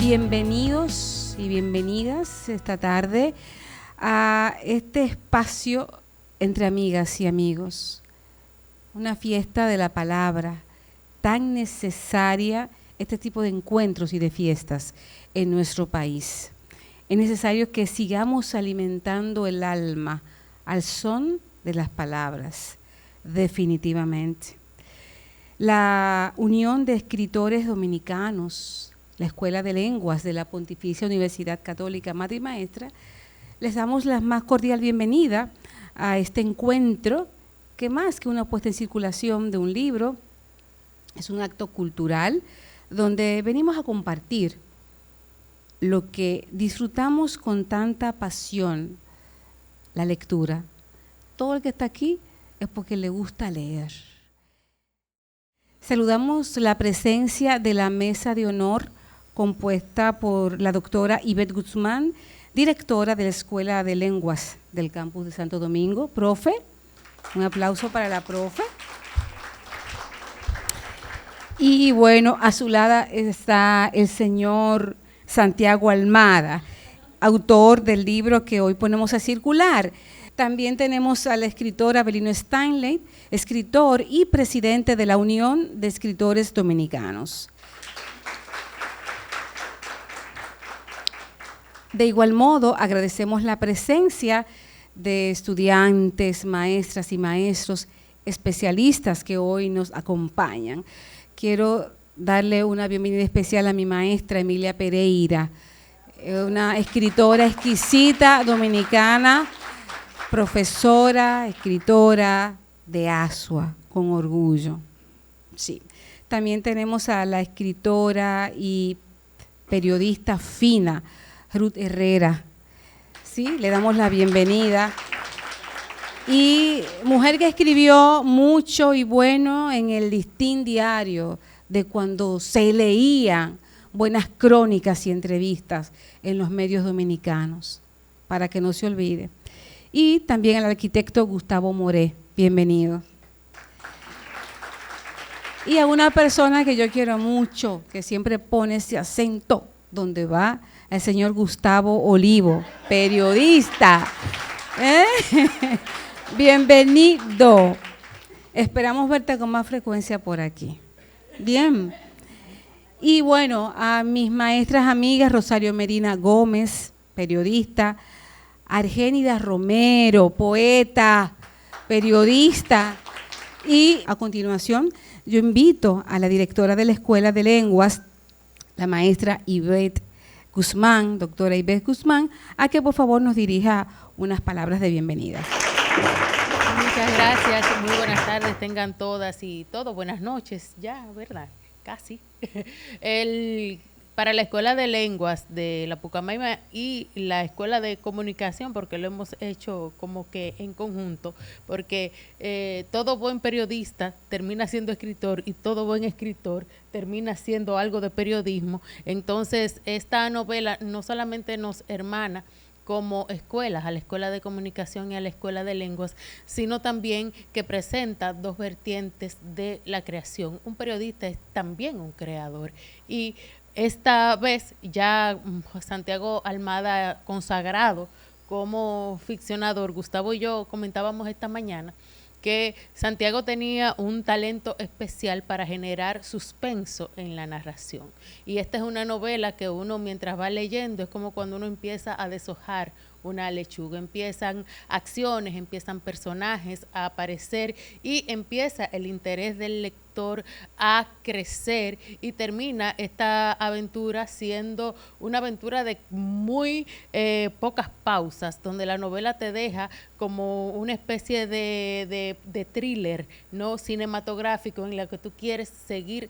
Bienvenidos y bienvenidas esta tarde a este espacio entre amigas y amigos. Una fiesta de la palabra, tan necesaria este tipo de encuentros y de fiestas en nuestro país. Es necesario que sigamos alimentando el alma al son de las palabras, definitivamente. La Unión de Escritores Dominicanos, la Escuela de Lenguas de la Pontificia Universidad Católica Madre y Maestra, les damos la más cordial bienvenida a este encuentro, que más que una puesta en circulación de un libro, es un acto cultural donde venimos a compartir lo que disfrutamos con tanta pasión, la lectura. Todo el que está aquí es porque le gusta leer. Saludamos la presencia de la mesa de honor compuesta por la doctora Ivette Guzmán, directora de la Escuela de Lenguas del campus de Santo Domingo. Profe, un aplauso para la profe. Y bueno, a su lado está el señor Santiago Almada, autor del libro que hoy ponemos a circular. También tenemos a la escritora Abelino Stanley, escritor y presidente de la Unión de Escritores Dominicanos. De igual modo, agradecemos la presencia de estudiantes, maestras y maestros, especialistas que hoy nos acompañan. Quiero darle una bienvenida especial a mi maestra Emilia Pereira, una escritora exquisita dominicana, profesora, escritora de Asua, con orgullo. Sí. También tenemos a la escritora y periodista fina, Ruth Herrera. Sí, le damos la bienvenida. Y mujer que escribió mucho y bueno en el Listín Diario, de cuando se leían buenas crónicas y entrevistas en los medios dominicanos, para que no se olvide. Y también al arquitecto Gustavo Moré, bienvenido. Y a una persona que yo quiero mucho, que siempre pone ese acento donde va, el señor Gustavo Olivo, periodista. Bienvenido. Esperamos verte con más frecuencia por aquí. Bien. Y bueno, a mis maestras amigas, Rosario Medina Gómez, periodista, Argénida Romero, poeta, periodista. Y a continuación, yo invito a la directora de la Escuela de Lenguas, la maestra Ivette Guzmán, doctora Ivette Guzmán, a que por favor nos dirija unas palabras de bienvenida. Muchas gracias, muy buenas tardes tengan todas y todos, buenas noches ya, ¿verdad? Casi. Para la Escuela de Lenguas de la Pucamaima y la Escuela de Comunicación, porque lo hemos hecho como que en conjunto, porque todo buen periodista termina siendo escritor y todo buen escritor termina siendo algo de periodismo. Entonces, esta novela no solamente nos hermana como escuelas, a la Escuela de Comunicación y a la Escuela de Lenguas, sino también que presenta dos vertientes de la creación. Un periodista es también un creador y esta vez ya Santiago Almada consagrado como ficcionador, Gustavo y yo comentábamos esta mañana que Santiago tenía un talento especial para generar suspenso en la narración. Y esta es una novela que uno mientras va leyendo es como cuando uno empieza a deshojar una lechuga. Empiezan acciones, empiezan personajes a aparecer y empieza el interés del lector a crecer y termina esta aventura siendo una aventura de muy pocas pausas, donde la novela te deja como una especie de thriller no cinematográfico en la que tú quieres seguir,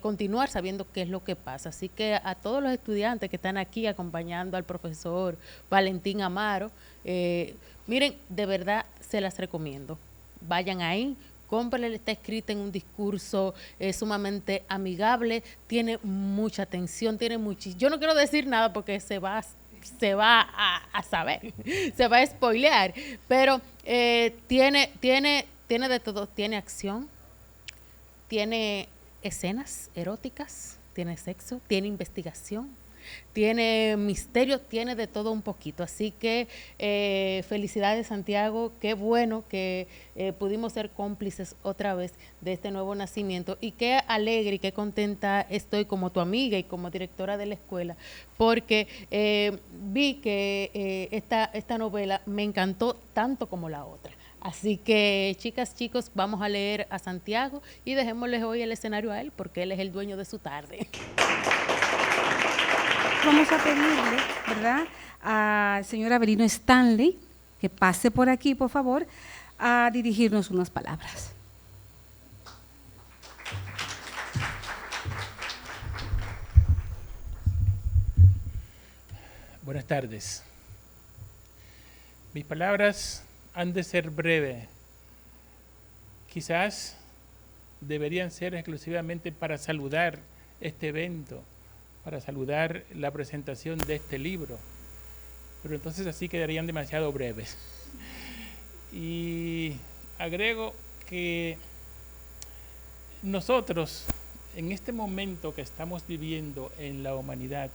continuar sabiendo qué es lo que pasa. Así que a todos los estudiantes que están aquí acompañando al profesor Valentín Amaro, miren, de verdad se las recomiendo. Vayan ahí, cómprenle, está escrita en un discurso sumamente amigable, tiene mucha tensión, tiene muchísimo. Yo no quiero decir nada porque se va a saber, se va a spoilear, pero tiene de todo, tiene acción, tiene escenas eróticas, tiene sexo, tiene investigación, tiene misterio, tiene de todo un poquito. Así que felicidades, Santiago, qué bueno que pudimos ser cómplices otra vez de este nuevo nacimiento, y qué alegre y qué contenta estoy como tu amiga y como directora de la escuela, porque vi que esta novela me encantó tanto como la otra. Así que, chicas, chicos, vamos a leer a Santiago y dejémosle hoy el escenario a él, porque él es el dueño de su tarde. Vamos a pedirle, ¿verdad?, al señor Avelino Stanley que pase por aquí, por favor, a dirigirnos unas palabras. Buenas tardes. Mis palabras han de ser breves. Quizás deberían ser exclusivamente para saludar este evento, para saludar la presentación de este libro, pero entonces así quedarían demasiado breves. Y agrego que nosotros, en este momento que estamos viviendo en la humanidad,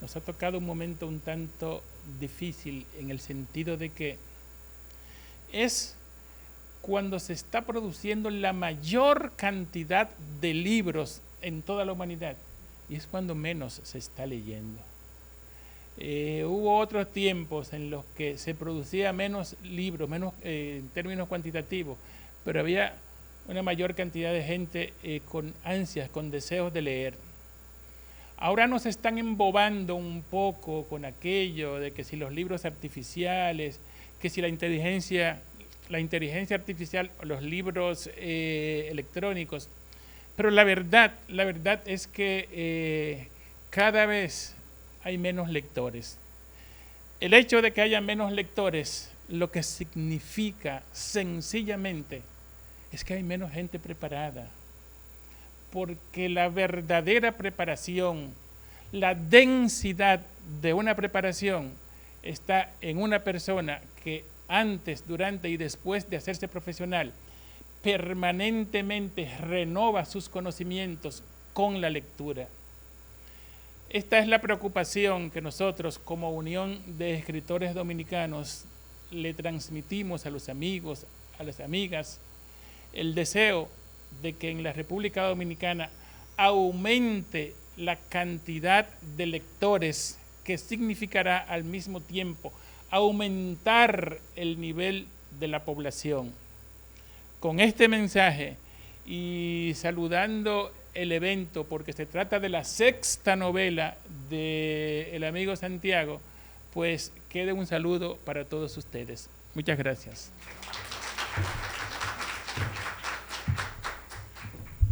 nos ha tocado un momento un tanto difícil, en el sentido de que es cuando se está produciendo la mayor cantidad de libros en toda la humanidad, y es cuando menos se está leyendo. Hubo otros tiempos en los que se producía menos libros, menos en términos cuantitativos, pero había una mayor cantidad de gente con ansias, con deseos de leer. Ahora nos están embobando un poco con aquello de que si los libros artificiales, que si la inteligencia artificial o los libros electrónicos. Pero la verdad es que cada vez hay menos lectores. El hecho de que haya menos lectores, lo que significa sencillamente es que hay menos gente preparada. Porque la verdadera preparación, la densidad de una preparación está en una persona que antes, durante y después de hacerse profesional, permanentemente renova sus conocimientos con la lectura. Esta es la preocupación que nosotros, como Unión de Escritores Dominicanos, le transmitimos a los amigos, a las amigas, el deseo de que en la República Dominicana aumente la cantidad de lectores, que significará al mismo tiempo aumentar el nivel de la población. Con este mensaje y saludando el evento, porque se trata de la 6ª novela del amigo Santiago, pues quede un saludo para todos ustedes. Muchas gracias.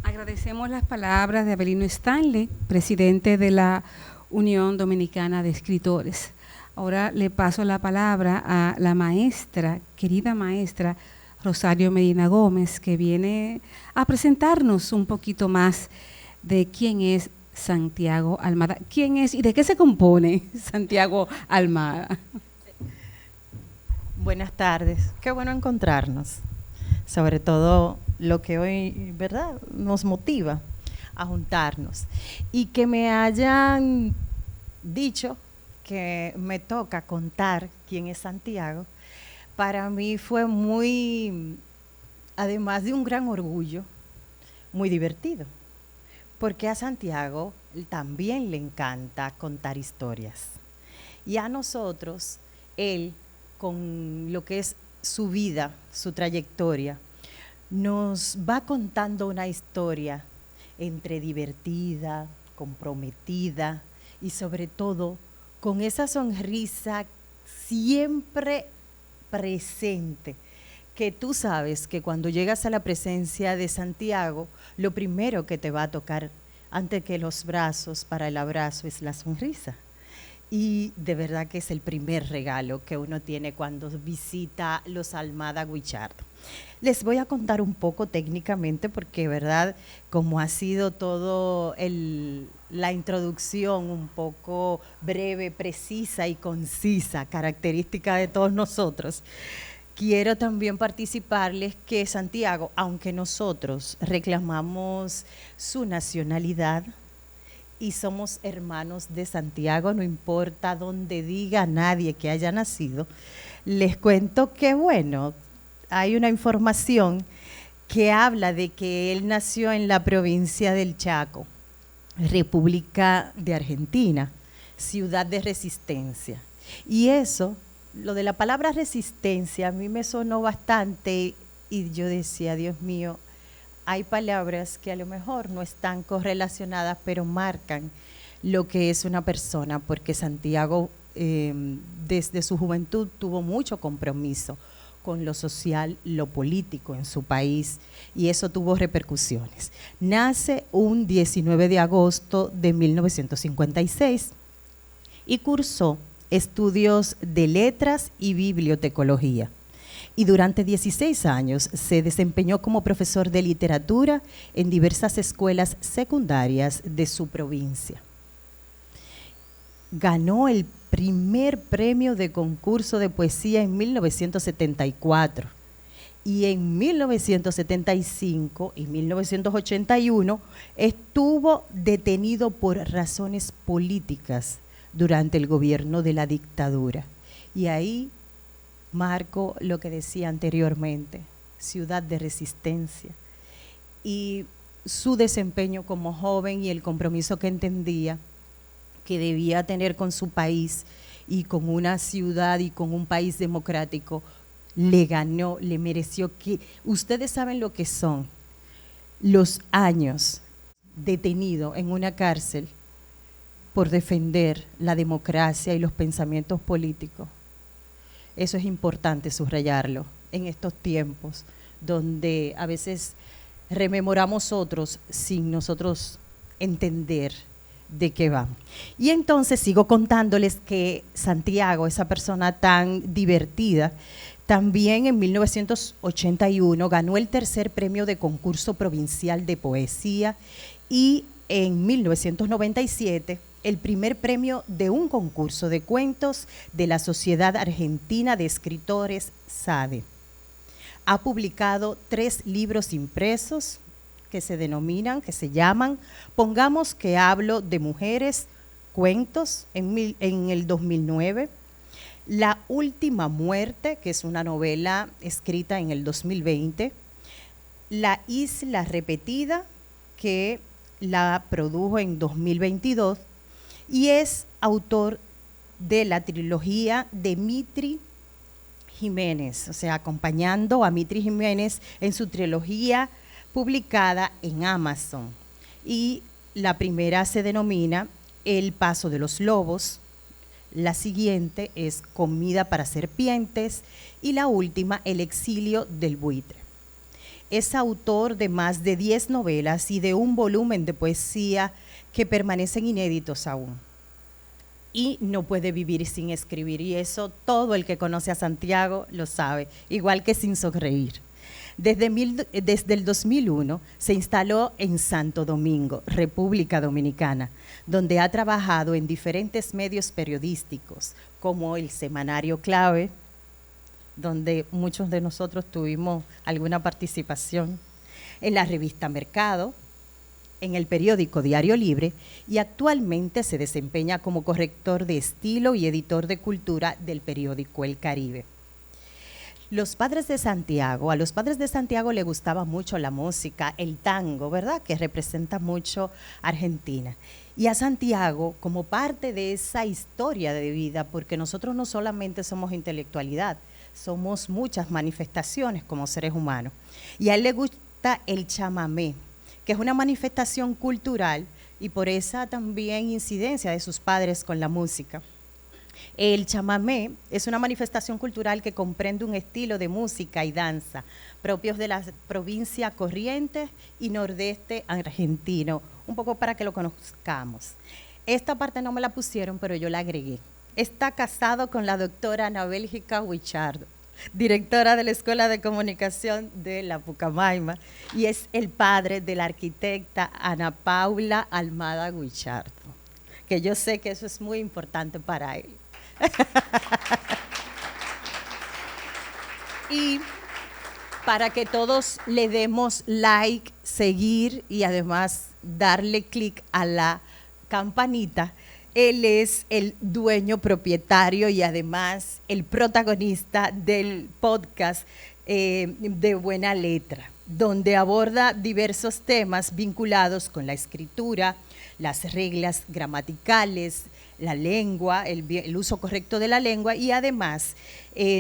Agradecemos las palabras de Avelino Stanley, presidente de la Unión Dominicana de Escritores. Ahora le paso la palabra a la maestra, querida maestra Rosario Medina Gómez, que viene a presentarnos un poquito más de quién es Santiago Almada. ¿Quién es y de qué se compone Santiago Almada? Buenas tardes, qué bueno encontrarnos, sobre todo lo que hoy, ¿verdad?, nos motiva a juntarnos, y que me hayan dicho que me toca contar quién es Santiago. Para mí fue muy, además de un gran orgullo, muy divertido, porque a Santiago también le encanta contar historias, y a nosotros, él, con lo que es su vida, su trayectoria, nos va contando una historia entre divertida, comprometida y sobre todo con esa sonrisa siempre presente, que tú sabes que cuando llegas a la presencia de Santiago, lo primero que te va a tocar antes que los brazos para el abrazo es la sonrisa. Y de verdad que es el primer regalo que uno tiene cuando visita los Almada Guichardo. Les voy a contar un poco técnicamente porque, verdad, como ha sido todo la introducción un poco breve, precisa y concisa, característica de todos nosotros, quiero también participarles que Santiago, aunque nosotros reclamamos su nacionalidad, y somos hermanos de Santiago, no importa dónde diga nadie que haya nacido. Les cuento que, bueno, hay una información que habla de que él nació en la provincia del Chaco, República de Argentina, ciudad de Resistencia. Y eso, lo de la palabra resistencia, a mí me sonó bastante y yo decía, Dios mío, hay palabras que a lo mejor no están correlacionadas, pero marcan lo que es una persona, porque Santiago desde su juventud tuvo mucho compromiso con lo social, lo político en su país, y eso tuvo repercusiones. Nace un 19 de agosto de 1956 y cursó estudios de letras y bibliotecología. Y durante 16 años se desempeñó como profesor de literatura en diversas escuelas secundarias de su provincia. Ganó el primer premio de concurso de poesía en 1974 y en 1975 y 1981 estuvo detenido por razones políticas durante el gobierno de la dictadura. Y ahí marco lo que decía anteriormente, ciudad de resistencia, y su desempeño como joven y el compromiso que entendía que debía tener con su país y con una ciudad y con un país democrático, le ganó, le mereció. Que ustedes saben lo que son los años detenido en una cárcel por defender la democracia y los pensamientos políticos. Eso es importante subrayarlo en estos tiempos donde a veces rememoramos otros sin nosotros entender de qué va. Y entonces sigo contándoles que Santiago, esa persona tan divertida, también en 1981 ganó el tercer premio de concurso provincial de poesía y en 1997 el primer premio de un concurso de cuentos de la Sociedad Argentina de Escritores, SADE. Ha publicado 3 libros impresos que se llaman Pongamos que hablo de mujeres, cuentos, en el 2009, La última muerte, que es una novela escrita en el 2020, La isla repetida, que la produjo en 2022, y es autor de la trilogía de Mitri Jiménez, o sea, acompañando a Mitri Jiménez en su trilogía publicada en Amazon. Y la primera se denomina El paso de los lobos, la siguiente es Comida para serpientes y la última El exilio del buitre. Es autor de más de 10 novelas y de un volumen de poesía que permanecen inéditos aún. Y no puede vivir sin escribir, y eso todo el que conoce a Santiago lo sabe, igual que Sin sonreír. Desde el 2001 se instaló en Santo Domingo, República Dominicana, donde ha trabajado en diferentes medios periodísticos, como el Semanario Clave, donde muchos de nosotros tuvimos alguna participación, en la revista Mercado, en el periódico Diario Libre, y actualmente se desempeña como corrector de estilo y editor de cultura del periódico El Caribe. A los padres de Santiago le gustaba mucho la música, el tango, ¿verdad?, que representa mucho Argentina. Y a Santiago, como parte de esa historia de vida, porque nosotros no solamente somos intelectualidad, somos muchas manifestaciones como seres humanos. Y a él le gusta el chamamé, que es una manifestación cultural y por esa también incidencia de sus padres con la música. El chamamé es una manifestación cultural que comprende un estilo de música y danza propios de la provincia Corrientes y nordeste argentino, un poco para que lo conozcamos. Esta parte no me la pusieron, pero yo la agregué. Está casado con la doctora Ana Bélgica Guichardo, directora de la Escuela de Comunicación de la Pucamaima, y es el padre de la arquitecta Ana Paula Almada Guichardo, que yo sé que eso es muy importante para él. Y para que todos le demos like, seguir y además darle clic a la Campanita. Él es el dueño, propietario y además el protagonista del podcast de Buena Letra, donde aborda diversos temas vinculados con la escritura, las reglas gramaticales, la lengua, el uso correcto de la lengua y además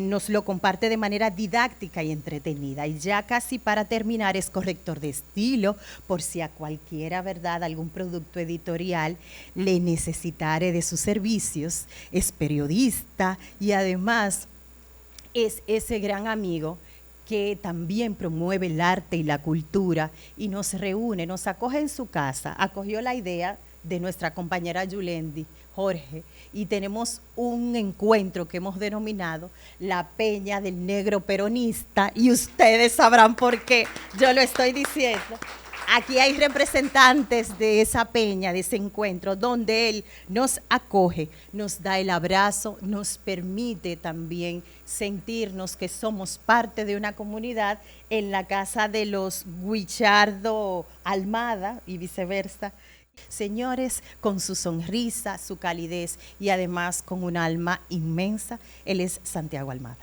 nos lo comparte de manera didáctica y entretenida. Y ya casi para terminar es corrector de estilo, por si a cualquiera, ¿verdad?, algún producto editorial le necesitare de sus servicios. Es periodista y además es ese gran amigo que también promueve el arte y la cultura y nos reúne, nos acoge en su casa. Acogió la idea de nuestra compañera Yulendi, Jorge, y tenemos un encuentro que hemos denominado la Peña del Negro Peronista, y ustedes sabrán por qué yo lo estoy diciendo. Aquí hay representantes de esa peña, de ese encuentro, donde él nos acoge, nos da el abrazo, nos permite también sentirnos que somos parte de una comunidad en la casa de los Guichardo Almada y viceversa. Señores, con su sonrisa, su calidez y además con un alma inmensa, él es Santiago Almada.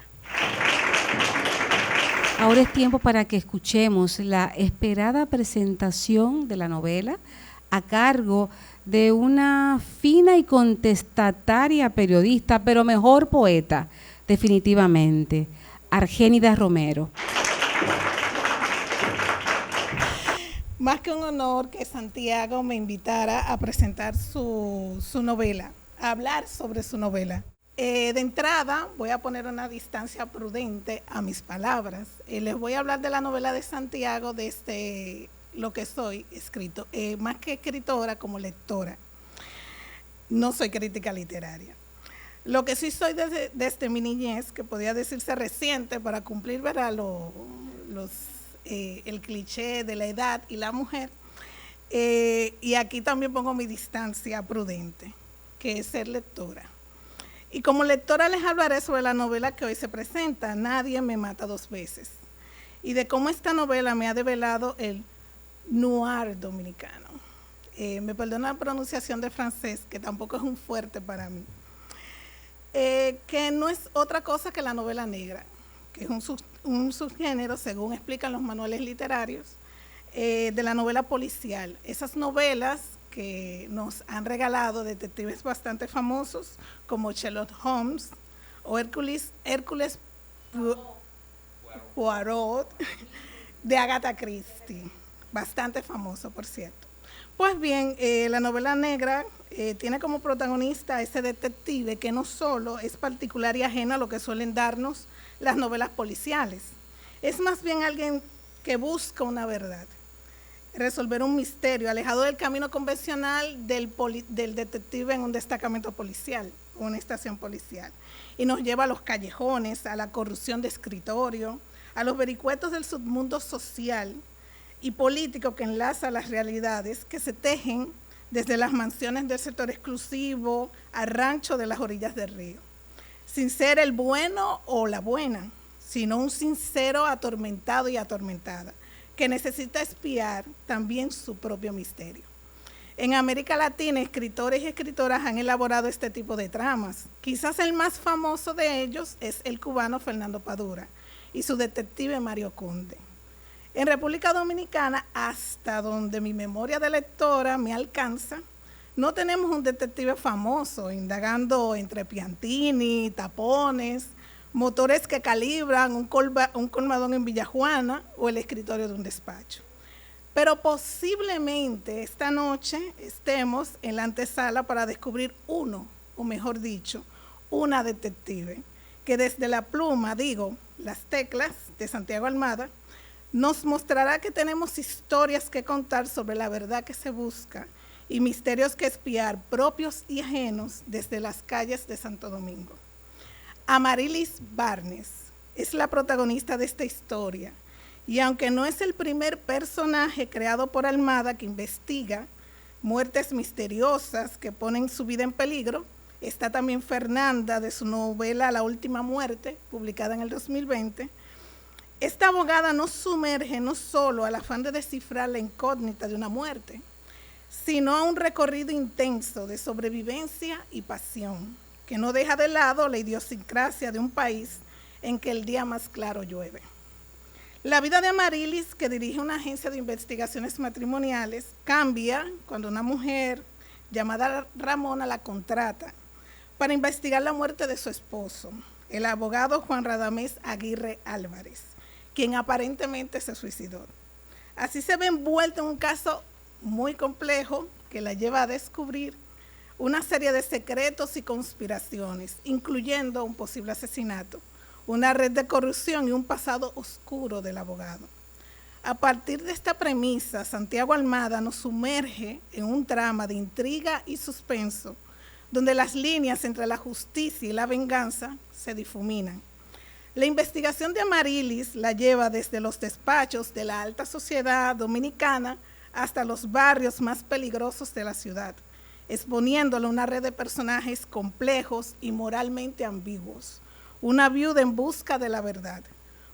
Ahora es tiempo para que escuchemos la esperada presentación de la novela a cargo de una fina y contestataria periodista, pero mejor poeta, definitivamente, Argénida Romero. Más que un honor que Santiago me invitara a presentar su novela, a hablar sobre su novela. De entrada, voy a poner una distancia prudente a mis palabras. Les voy a hablar de la novela de Santiago desde lo que soy escrito, más que escritora, como lectora. No soy crítica literaria. Lo que sí soy desde mi niñez, que podía decirse reciente para cumplir, ¿verdad?, el cliché de la edad y la mujer. Y aquí también pongo mi distancia prudente, que es ser lectora. Y como lectora les hablaré sobre la novela que hoy se presenta, Nadie me mata dos veces, y de cómo esta novela me ha develado el noir dominicano. Me perdona la pronunciación de francés, que tampoco es un fuerte para mí. Que no es otra cosa que la novela negra, que es un subgénero, según explican los manuales literarios, de la novela policial. Esas novelas que nos han regalado detectives bastante famosos como Sherlock Holmes o Hércules Poirot de Agatha Christie, bastante famoso, por cierto. Pues bien, la novela negra tiene como protagonista a ese detective que no solo es particular y ajeno a lo que suelen darnos las novelas policiales, es más bien alguien que busca una verdad, resolver un misterio, alejado del camino convencional del detective en un destacamento policial, una estación policial, y nos lleva a los callejones, a la corrupción de escritorio, a los vericuetos del submundo social y político que enlaza las realidades que se tejen desde las mansiones del sector exclusivo al rancho de las orillas del río, sin ser el bueno o la buena, sino un sincero atormentado y atormentada, que necesita espiar también su propio misterio. En América Latina, escritores y escritoras han elaborado este tipo de tramas. Quizás el más famoso de ellos es el cubano Fernando Padura y su detective Mario Conde. En República Dominicana, hasta donde mi memoria de lectora me alcanza, no tenemos un detective famoso indagando entre piantini, tapones, motores que calibran, un colmadón en Villajuana o el escritorio de un despacho. Pero posiblemente esta noche estemos en la antesala para descubrir uno, o mejor dicho, una detective, que desde la pluma, las teclas de Santiago Almada, nos mostrará que tenemos historias que contar sobre la verdad que se busca y misterios que espiar propios y ajenos desde las calles de Santo Domingo. Amarilis Barnes es la protagonista de esta historia, y aunque no es el primer personaje creado por Almada que investiga muertes misteriosas que ponen su vida en peligro, está también Fernanda de su novela La Última Muerte, publicada en el 2020. Esta abogada nos sumerge no solo al afán de descifrar la incógnita de una muerte, sino a un recorrido intenso de sobrevivencia y pasión, que no deja de lado la idiosincrasia de un país en que el día más claro llueve. La vida de Amarilis, que dirige una agencia de investigaciones matrimoniales, cambia cuando una mujer llamada Ramona la contrata para investigar la muerte de su esposo, el abogado Juan Radamés Aguirre Álvarez, quien aparentemente se suicidó. Así se ve envuelta en un caso muy complejo que la lleva a descubrir una serie de secretos y conspiraciones, incluyendo un posible asesinato, una red de corrupción y un pasado oscuro del abogado. A partir de esta premisa, Santiago Almada nos sumerge en un trama de intriga y suspenso, donde las líneas entre la justicia y la venganza se difuminan. La investigación de Amarilis la lleva desde los despachos de la alta sociedad dominicana hasta los barrios más peligrosos de la ciudad, exponiéndole una red de personajes complejos y moralmente ambiguos. Una viuda en busca de la verdad,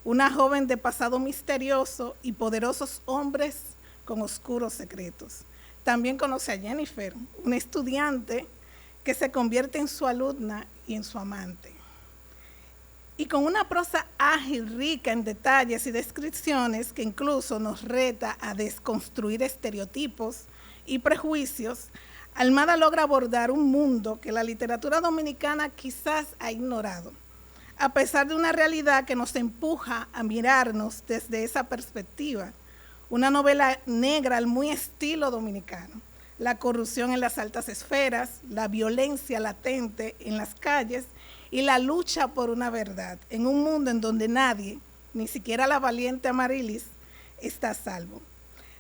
una joven de pasado misterioso y poderosos hombres con oscuros secretos. También conoce a Jennifer, una estudiante que se convierte en su alumna y en su amante. Y con una prosa ágil, rica en detalles y descripciones que incluso nos reta a desconstruir estereotipos y prejuicios, Almada logra abordar un mundo que la literatura dominicana quizás ha ignorado, a pesar de una realidad que nos empuja a mirarnos desde esa perspectiva. Una novela negra al muy estilo dominicano. La corrupción en las altas esferas, la violencia latente en las calles y la lucha por una verdad en un mundo en donde nadie, ni siquiera la valiente Amarilis, está a salvo.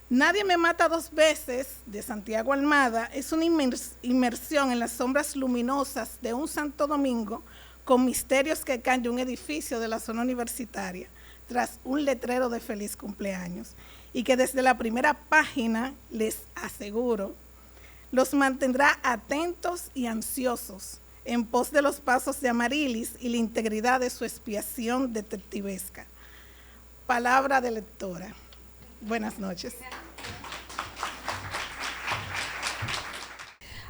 Nadie me mata dos veces, de Santiago Almada, es una inmersión en las sombras luminosas de un Santo Domingo con misterios que caen de un edificio de la zona universitaria, tras un letrero de feliz cumpleaños, y que desde la primera página, les aseguro, los mantendrá atentos y ansiosos en pos de los pasos de Amarilis y la integridad de su expiación detectivesca. Palabra de lectora. Buenas noches.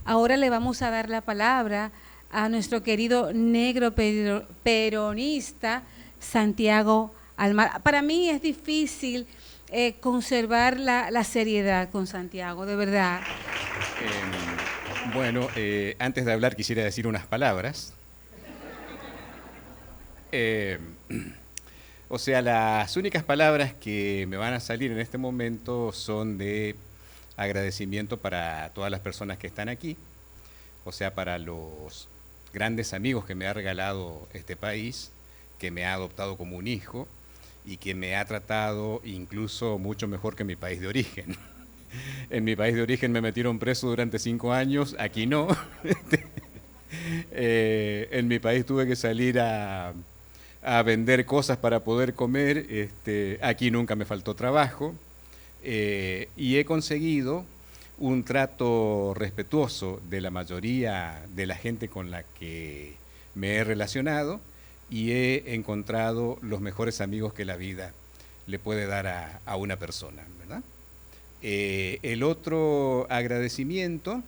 Ahora le vamos a dar la palabra a nuestro querido negro peronista Santiago Almada. Para mí es difícil conservar la seriedad con Santiago, de verdad. Bueno, antes de hablar quisiera decir unas palabras. O sea, las únicas palabras que me van a salir en este momento son de agradecimiento para todas las personas que están aquí, o sea, para los grandes amigos que me ha regalado este país, que me ha adoptado como un hijo y que me ha tratado incluso mucho mejor que mi país de origen. En mi país de origen me metieron preso durante 5 años, aquí no. En mi país tuve que salir a vender cosas para poder comer, aquí nunca me faltó trabajo, y he conseguido un trato respetuoso de la mayoría de la gente con la que me he relacionado y he encontrado los mejores amigos que la vida le puede dar a una persona, ¿verdad? El otro agradecimiento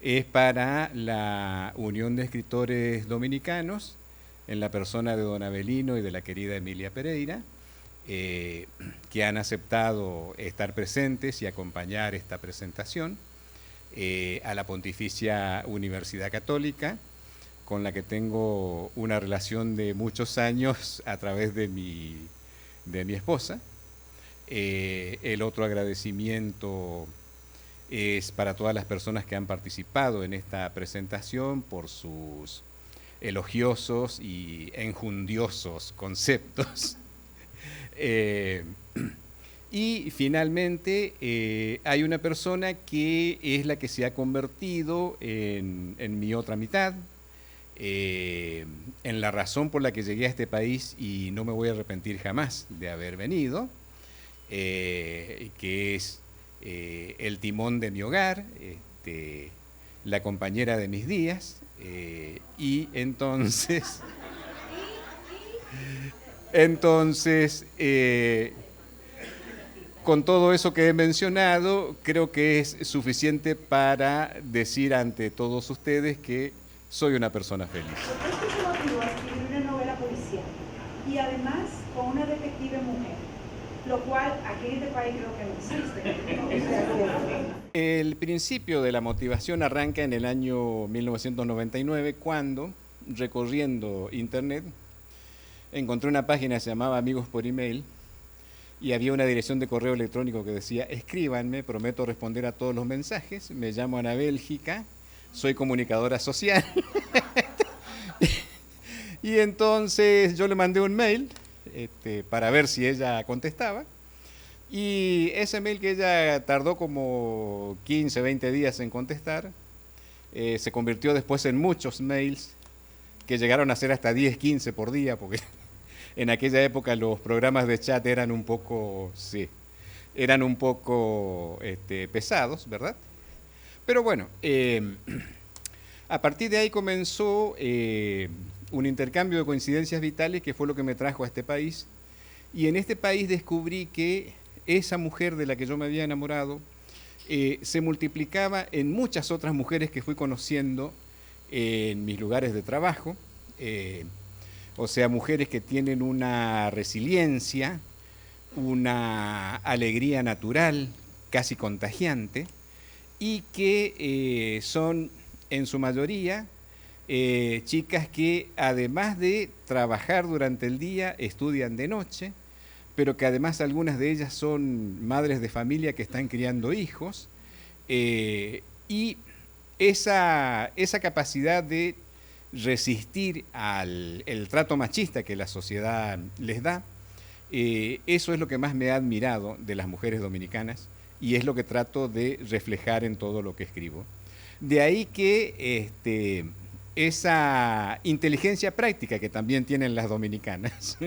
es para la Unión de Escritores Dominicanos, en la persona de don Abelino y de la querida Emilia Pereira, que han aceptado estar presentes y acompañar esta presentación, a la Pontificia Universidad Católica, con la que tengo una relación de muchos años a través de mi esposa. El otro agradecimiento es para todas las personas que han participado en esta presentación por sus elogiosos y enjundiosos conceptos. Y finalmente hay una persona que es la que se ha convertido en mi otra mitad, en la razón por la que llegué a este país y no me voy a arrepentir jamás de haber venido, que es el timón de mi hogar, la compañera de mis días, y entonces con todo eso que he mencionado, creo que es suficiente para decir ante todos ustedes que soy una persona feliz. ¿Por qué se motivó a escribir una novela policial? Y además con una detective mujer, lo cual aquí en este país creo que no existe. El principio de la motivación arranca en el año 1999, cuando, recorriendo internet, encontré una página que se llamaba Amigos por Email, y había una dirección de correo electrónico que decía: escríbanme, prometo responder a todos los mensajes, me llamo Ana Bélgica, soy comunicadora social. Y entonces yo le mandé un mail para ver si ella contestaba, y ese mail, que ella tardó como 15, 20 días en contestar, se convirtió después en muchos mails que llegaron a ser hasta 10, 15 por día, porque en aquella época los programas de chat eran un poco, pesados, ¿verdad? Pero bueno, a partir de ahí comenzó un intercambio de coincidencias vitales, que fue lo que me trajo a este país. Y en este país descubrí que esa mujer de la que yo me había enamorado se multiplicaba en muchas otras mujeres que fui conociendo en mis lugares de trabajo. O sea, mujeres que tienen una resiliencia, una alegría natural, casi contagiante, y que son, en su mayoría, chicas que, además de trabajar durante el día, estudian de noche, pero que además algunas de ellas son madres de familia que están criando hijos, y esa capacidad de resistir el trato machista que la sociedad les da, eso es lo que más me ha admirado de las mujeres dominicanas, y es lo que trato de reflejar en todo lo que escribo. De ahí que esa inteligencia práctica que también tienen las dominicanas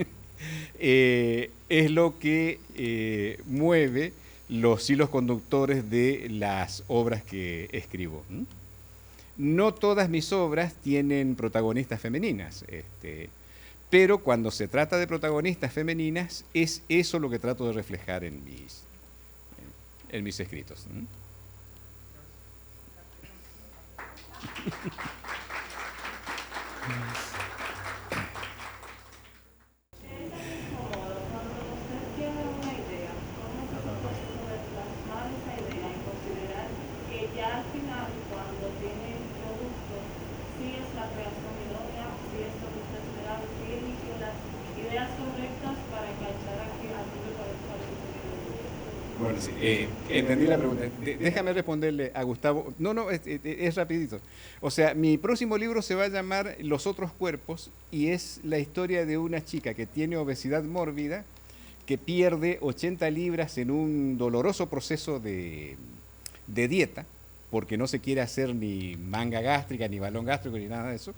es lo que mueve los hilos conductores de las obras que escribo. No todas mis obras tienen protagonistas femeninas, pero cuando se trata de protagonistas femeninas, es eso lo que trato de reflejar en mis escritos. Bueno, sí, entendí la pregunta. Déjame responderle a Gustavo. No, es rapidito. O sea, mi próximo libro se va a llamar Los otros cuerpos, y es la historia de una chica que tiene obesidad mórbida, que pierde 80 libras en un doloroso proceso de dieta, porque no se quiere hacer ni manga gástrica, ni balón gástrico, ni nada de eso,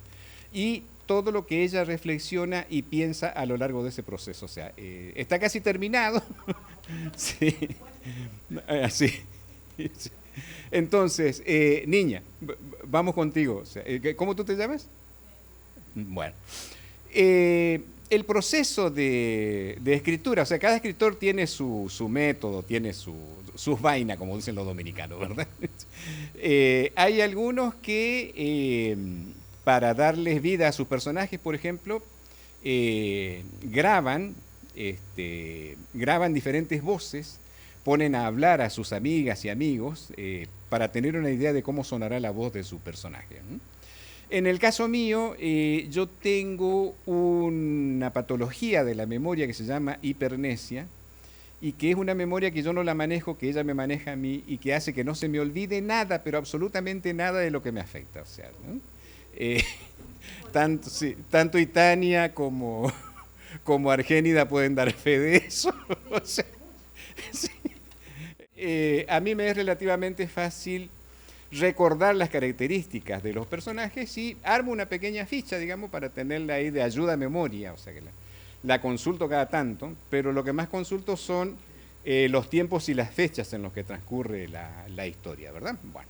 y todo lo que ella reflexiona y piensa a lo largo de ese proceso. O sea, está casi terminado. Sí. Así. Entonces, niña, vamos contigo. O sea, ¿cómo tú te llamas? Bueno. El proceso de escritura, o sea, cada escritor tiene su método, tiene sus vainas, como dicen los dominicanos, ¿verdad? Hay algunos que, para darles vida a sus personajes, por ejemplo, graban diferentes voces, ponen a hablar a sus amigas y amigos para tener una idea de cómo sonará la voz de su personaje. En el caso mío, yo tengo una patología de la memoria que se llama hipernesia, y que es una memoria que yo no la manejo, que ella me maneja a mí, y que hace que no se me olvide nada, pero absolutamente nada de lo que me afecta. O sea, ¿no? Tanto Itania como Argénida pueden dar fe de eso. O sea, sí. A mí me es relativamente fácil recordar las características de los personajes, y armo una pequeña ficha, digamos, para tenerla ahí de ayuda a memoria. O sea, que la consulto cada tanto, pero lo que más consulto son los tiempos y las fechas en los que transcurre la historia, ¿verdad? Bueno,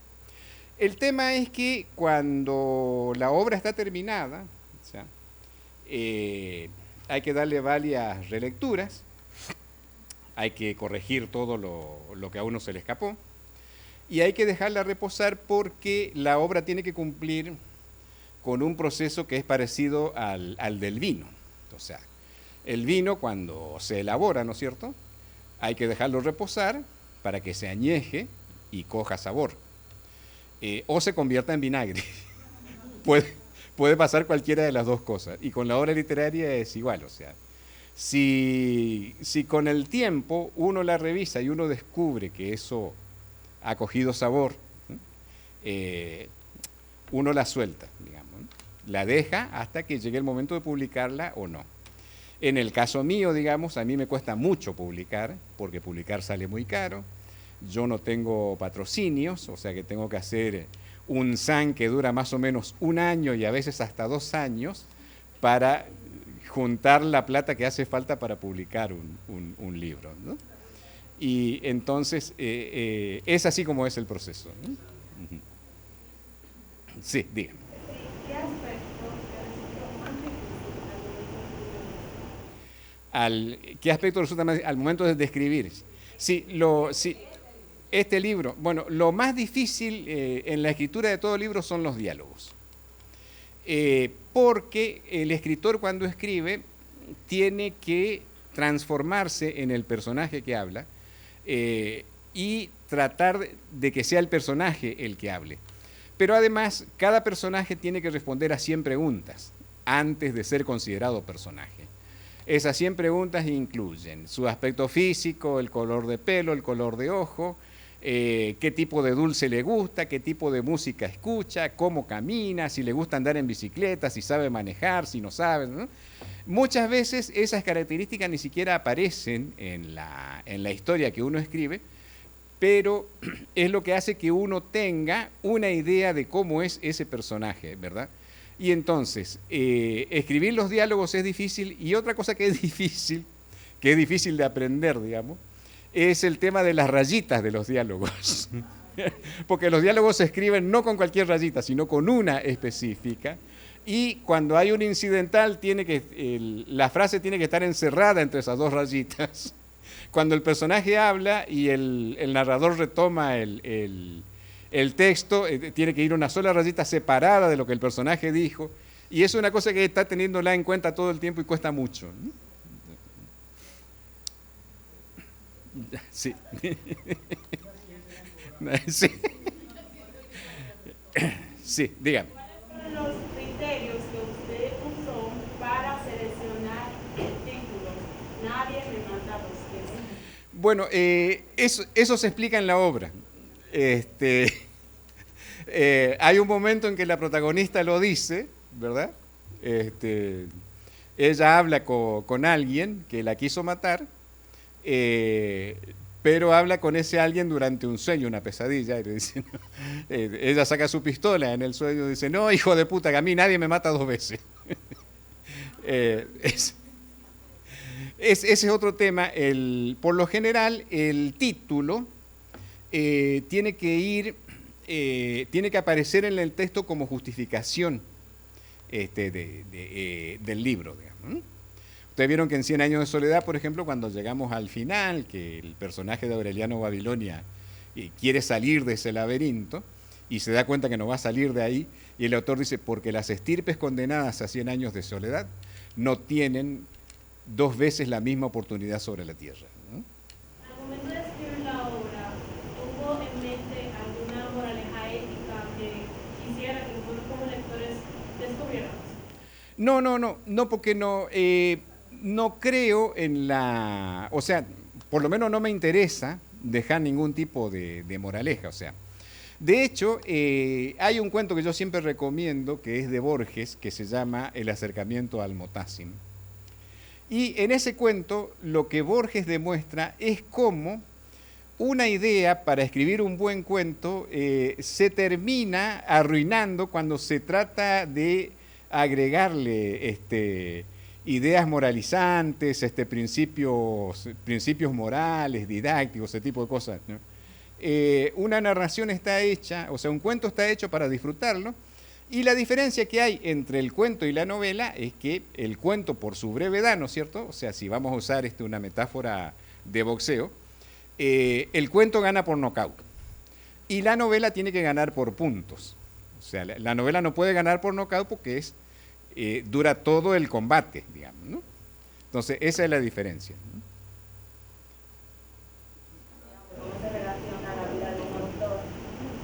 el tema es que cuando la obra está terminada, o sea, hay que darle varias relecturas, hay que corregir todo lo que a uno se le escapó, y hay que dejarla reposar porque la obra tiene que cumplir con un proceso que es parecido al del vino. O sea, el vino cuando se elabora, ¿no es cierto?, hay que dejarlo reposar para que se añeje y coja sabor. O se convierta en vinagre. Puede pasar cualquiera de las dos cosas. Y con la obra literaria es igual. O sea, si con el tiempo uno la revisa y uno descubre que eso ha cogido sabor, uno la suelta, digamos, ¿no? La deja hasta que llegue el momento de publicarla o no. En el caso mío, digamos, a mí me cuesta mucho publicar, porque publicar sale muy caro. Yo no tengo patrocinios, o sea que tengo que hacer un SAN que dura más o menos 1 año y a veces hasta 2 años para juntar la plata que hace falta para publicar un libro, ¿no? Y entonces es así como es el proceso, ¿no? Uh-huh. Sí, dígame. ¿Qué aspecto ¿Qué aspecto resulta más al momento de escribir? Sí, este libro, bueno, lo más difícil en la escritura de todo libro son los diálogos. Porque el escritor cuando escribe tiene que transformarse en el personaje que habla y tratar de que sea el personaje el que hable. Pero además, cada personaje tiene que responder a 100 preguntas antes de ser considerado personaje. Esas 100 preguntas incluyen su aspecto físico, el color de pelo, el color de ojo, qué tipo de dulce le gusta, qué tipo de música escucha, cómo camina, si le gusta andar en bicicleta, si sabe manejar, si no sabe, ¿no? Muchas veces esas características ni siquiera aparecen en la historia que uno escribe, pero es lo que hace que uno tenga una idea de cómo es ese personaje, ¿verdad? Y entonces, escribir los diálogos es difícil, y otra cosa que es difícil de aprender, digamos, es el tema de las rayitas de los diálogos. Porque los diálogos se escriben no con cualquier rayita, sino con una específica, y cuando hay un incidental, la frase tiene que estar encerrada entre esas 2 rayitas. Cuando el personaje habla y el narrador retoma el texto, tiene que ir una sola rayita separada de lo que el personaje dijo, y es una cosa que está teniéndola en cuenta todo el tiempo y cuesta mucho, ¿no? Sí. Sí. Sí, dígame. ¿Cuáles son los criterios que usted usó para seleccionar el título? Nadie me mata los pies. Bueno, eso se explica en la obra. Hay un momento en que la protagonista lo dice, ¿verdad? Ella habla con alguien que la quiso matar, pero habla con ese alguien durante un sueño, una pesadilla, y le dice, ella saca su pistola en el sueño y dice, no, hijo de puta, que a mí nadie me mata 2 veces. Ese es otro tema. Por lo general, el título tiene que aparecer en el texto como justificación del libro, digamos, ¿no? Ustedes vieron que en 100 años de soledad, por ejemplo, cuando llegamos al final, que el personaje de Aureliano Babilonia quiere salir de ese laberinto y se da cuenta que no va a salir de ahí, y el autor dice, porque las estirpes condenadas a 100 años de soledad no tienen 2 veces la misma oportunidad sobre la tierra, ¿no? Al momento de escribir la obra, ¿tuvo en mente alguna moraleja ética que quisiera que nosotros como lectores descubriéramos? No, porque no creo en o sea, por lo menos no me interesa dejar ningún tipo de moraleja, o sea. De hecho, hay un cuento que yo siempre recomiendo, que es de Borges, que se llama El acercamiento al Motacim. Y en ese cuento lo que Borges demuestra es cómo una idea para escribir un buen cuento se termina arruinando cuando se trata de agregarle ideas moralizantes, principios morales, didácticos, ese tipo de cosas, ¿no? Una narración está hecha, o sea, un cuento está hecho para disfrutarlo, y la diferencia que hay entre el cuento y la novela es que el cuento, por su brevedad, ¿no es cierto? O sea, si vamos a usar una metáfora de boxeo, el cuento gana por nocaut y la novela tiene que ganar por puntos. O sea, la novela no puede ganar por nocaut porque dura todo el combate, digamos, ¿no? Entonces, esa es la diferencia, ¿no? ¿Cómo se relaciona la vida de un autor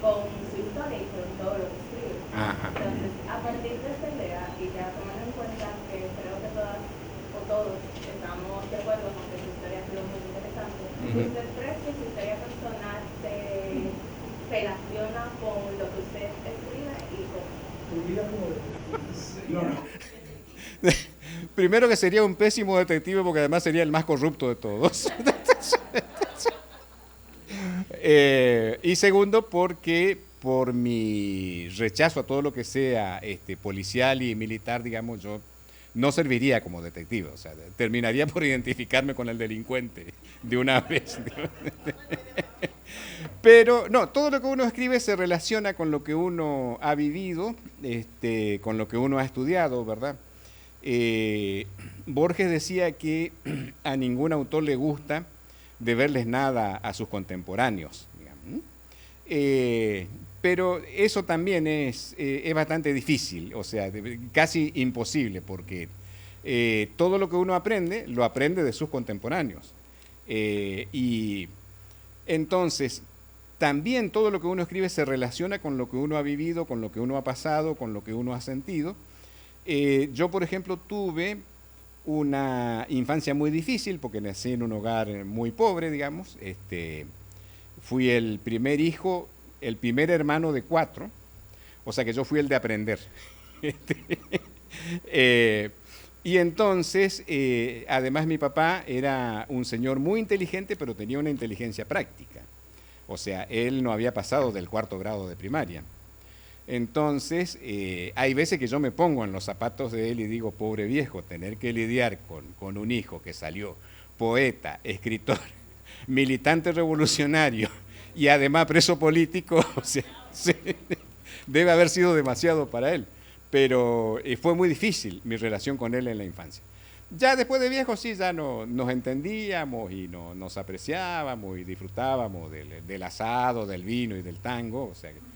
con su historia y con todo lo que escribe? Ajá. Entonces, a partir de esta idea, y ya tomando en cuenta que creo que todas o todos estamos de acuerdo con que su historia ha sido muy interesante, ¿usted cree que su historia personal se relaciona con lo que usted escribe y con su vida como Primero que sería un pésimo detective porque además sería el más corrupto de todos. Y segundo porque por mi rechazo a todo lo que sea policial y militar, digamos, yo no serviría como detective. O sea, terminaría por identificarme con el delincuente de una vez. Pero no, todo lo que uno escribe se relaciona con lo que uno ha vivido, con lo que uno ha estudiado, ¿verdad? Borges decía que a ningún autor le gusta deberles nada a sus contemporáneos, digamos. Pero eso también es bastante difícil, o sea, casi imposible, porque todo lo que uno aprende, lo aprende de sus contemporáneos. Y entonces, también todo lo que uno escribe se relaciona con lo que uno ha vivido, con lo que uno ha pasado, con lo que uno ha sentido. Yo, por ejemplo, tuve una infancia muy difícil porque nací en un hogar muy pobre, digamos. Fui el primer hijo, el primer hermano de 4, o sea que yo fui el de aprender. Y entonces, además mi papá era un señor muy inteligente, pero tenía una inteligencia práctica. O sea, él no había pasado del 4º grado de primaria. Entonces, hay veces que yo me pongo en los zapatos de él y digo, pobre viejo, tener que lidiar con un hijo que salió poeta, escritor, militante revolucionario y además preso político, o sea, sí, debe haber sido demasiado para él. Pero fue muy difícil mi relación con él en la infancia. Ya después de viejo sí, ya nos entendíamos y nos apreciábamos y disfrutábamos del asado, del vino y del tango, o sea que,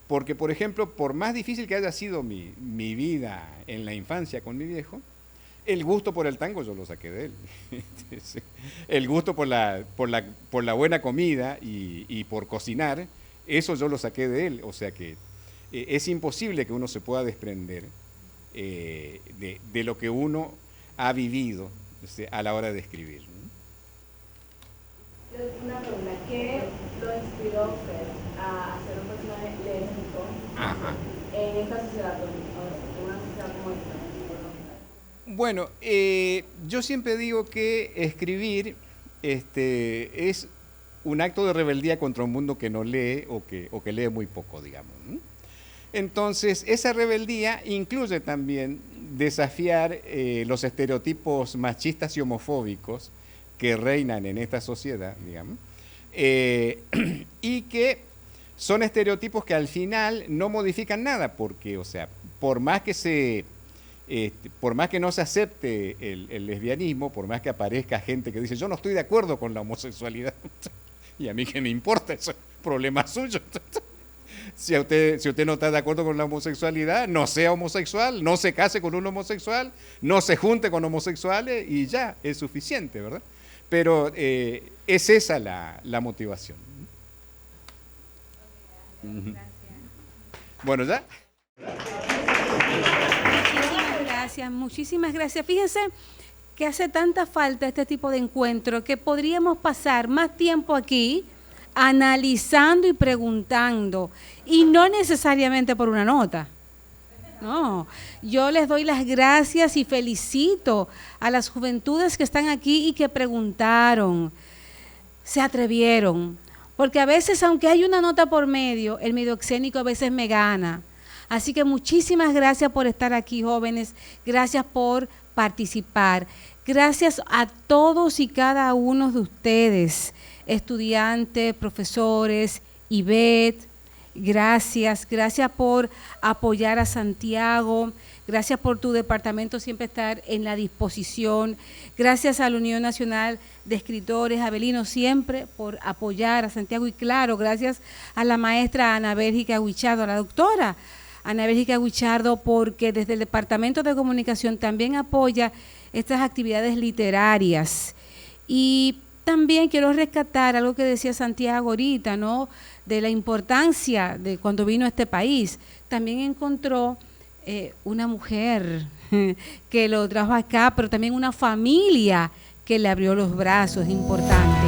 porque, por ejemplo, por más difícil que haya sido mi vida en la infancia con mi viejo, el gusto por el tango yo lo saqué de él. El gusto por la buena comida y por cocinar, eso yo lo saqué de él. O sea que es imposible que uno se pueda desprender de lo que uno ha vivido a la hora de escribir, ¿no? Una pregunta, ¿qué lo inspiró a usted a ser un personaje lésbico en esta sociedad, en una sociedad como esta? Bueno, yo siempre digo que escribir es un acto de rebeldía contra un mundo que no lee o que lee muy poco, digamos, ¿no? Entonces, esa rebeldía incluye también desafiar los estereotipos machistas y homofóbicos que reinan en esta sociedad, digamos, y que son estereotipos que al final no modifican nada, porque, o sea, por más que no se acepte el lesbianismo, por más que aparezca gente que dice, yo no estoy de acuerdo con la homosexualidad, y a mí qué me importa, eso es problema suyo. Si usted no está de acuerdo con la homosexualidad, no sea homosexual, no se case con un homosexual, no se junte con homosexuales y ya, es suficiente, ¿verdad? Pero es esa la motivación. Gracias. Bueno, ¿ya? Muchísimas gracias. Fíjense que hace tanta falta este tipo de encuentro que podríamos pasar más tiempo aquí analizando y preguntando, y no necesariamente por una nota. No, yo les doy las gracias y felicito a las juventudes que están aquí y que preguntaron, se atrevieron, porque a veces, aunque hay una nota por medio, el medio escénico a veces me gana. Así que muchísimas gracias por estar aquí, jóvenes, gracias por participar, gracias a todos y cada uno de ustedes, estudiantes, profesores, Ivette, Gracias por apoyar a Santiago. Gracias por tu departamento siempre estar en la disposición. Gracias a la Unión Nacional de Escritores, Abelino, siempre por apoyar a Santiago. Y claro, gracias a la maestra Ana Bélgica Guichardo, a la doctora Ana Bélgica Guichardo, porque desde el Departamento de Comunicación también apoya estas actividades literarias. Y también quiero rescatar algo que decía Santiago ahorita, ¿no? De la importancia de cuando vino a este país. También encontró una mujer que lo trajo acá, pero también una familia que le abrió los brazos, es importante.